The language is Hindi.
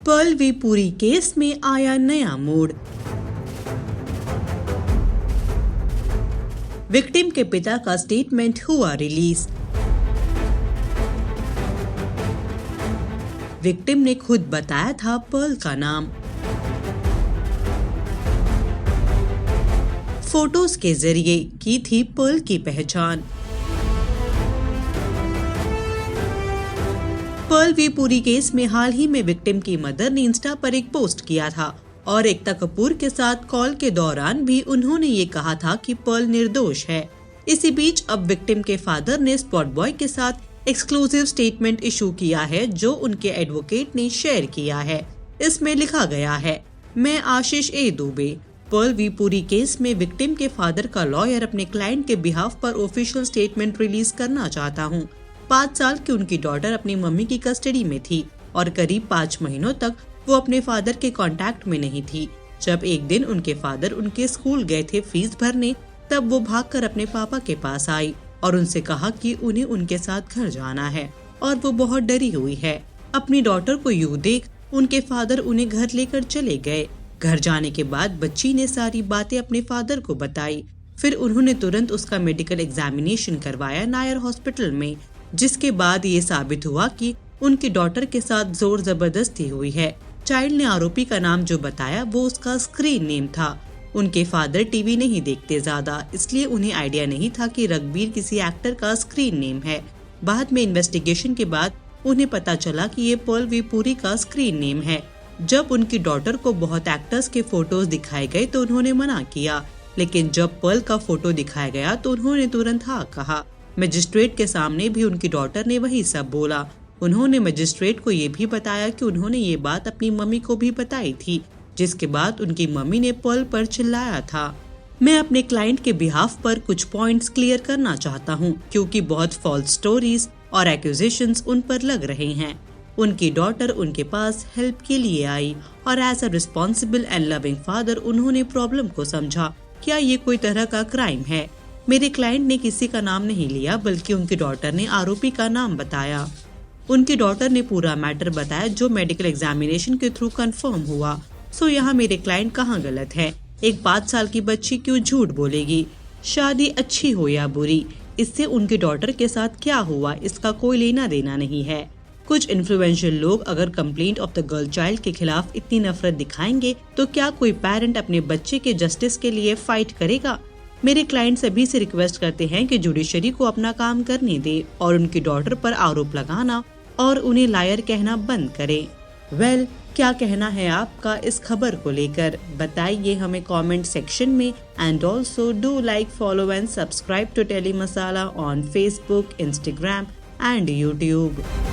पर्ल वी पुरी केस में आया नया मोड़। विक्टिम के पिता का स्टेटमेंट हुआ रिलीज। विक्टिम ने खुद बताया था पर्ल का नाम। फोटोज के जरिए की थी पर्ल की पहचान। पर्ल वी पुरी केस में हाल ही में विक्टिम की मदर ने इंस्टा पर एक पोस्ट किया था और एकता कपूर के साथ कॉल के दौरान भी उन्होंने ये कहा था कि पर्ल निर्दोष है। इसी बीच अब विक्टिम के फादर ने स्पॉट बॉय के साथ एक्सक्लूसिव स्टेटमेंट इशू किया है जो उनके एडवोकेट ने शेयर किया है। इसमें लिखा गया है, मैं Ashish A Dubey, Pearl V Puri case में विक्टिम के फादर का लॉयर अपने क्लाइंट के बिहाफ पर ऑफिशियल स्टेटमेंट रिलीज करना चाहता हूँ। 5 साल की उनकी डॉटर अपनी मम्मी की कस्टडी में थी और करीब 5 महीनों तक वो अपने फादर के कांटेक्ट में नहीं थी। जब एक दिन उनके फादर उनके स्कूल गए थे फीस भरने, तब वो भागकर अपने पापा के पास आई और उनसे कहा कि उन्हें उनके साथ घर जाना है और वो बहुत डरी हुई है। अपनी डॉटर को यूं देख उनके फादर उन्हें घर लेकर चले गए। घर जाने के बाद बच्ची ने सारी बातें अपने फादर को बताई। फिर उन्होंने तुरंत उसका मेडिकल एग्जामिनेशन करवाया नायर हॉस्पिटल में, जिसके बाद ये साबित हुआ कि उनकी डॉटर के साथ जोर जबरदस्ती हुई है। चाइल्ड ने आरोपी का नाम जो बताया वो उसका स्क्रीन नेम था। उनके फादर टीवी नहीं देखते ज्यादा, इसलिए उन्हें आइडिया नहीं था कि रघबीर किसी एक्टर का स्क्रीन नेम है। बाद में इन्वेस्टिगेशन के बाद उन्हें पता चला कि ये पर्ल वी पुरी का स्क्रीन नेम है। जब उनकी डॉटर को बहुत एक्टर्स के फोटोज दिखाए गए तो उन्होंने मना किया, लेकिन जब पर्ल का फोटो दिखाया गया तो उन्होंने तुरंत हाँ कहा। मजिस्ट्रेट के सामने भी उनकी डॉटर ने वही सब बोला। उन्होंने मजिस्ट्रेट को ये भी बताया कि उन्होंने ये बात अपनी मम्मी को भी बताई थी, जिसके बाद उनकी मम्मी ने पर्ल पर चिल्लाया था। मैं अपने क्लाइंट के बिहाफ पर कुछ पॉइंट्स क्लियर करना चाहता हूँ क्योंकि बहुत फॉल्स स्टोरीज और एक्यूजेशंस उन पर लग रहे हैं। उनकी डॉटर उनके पास हेल्प के लिए आई और as a responsible and loving father उन्होंने प्रॉब्लम को समझा। क्या ये कोई तरह का क्राइम है? मेरे क्लाइंट ने किसी का नाम नहीं लिया बल्कि उनकी डॉटर ने आरोपी का नाम बताया। उनकी डॉटर ने पूरा मैटर बताया जो मेडिकल एग्जामिनेशन के थ्रू कंफर्म हुआ। सो यहाँ मेरे क्लाइंट कहाँ गलत है? एक 5 साल की बच्ची क्यों झूठ बोलेगी? शादी अच्छी हो या बुरी, इससे उनकी डॉटर के साथ क्या हुआ इसका कोई लेना देना नहीं है। कुछ इन्फ्लुएंशियल लोग अगर complaint of the girl child के खिलाफ इतनी नफरत दिखाएंगे तो क्या कोई पेरेंट अपने बच्चे के जस्टिस के लिए फाइट करेगा? मेरे क्लाइंट सभी से रिक्वेस्ट करते हैं कि जुडिशरी को अपना काम करने दे और उनकी डॉटर पर आरोप लगाना और उन्हें लायर कहना बंद करे। क्या कहना है आपका इस खबर को लेकर? बताइए हमें कमेंट सेक्शन में। And also do like, follow and subscribe to Telly Masala on Facebook, Instagram and YouTube।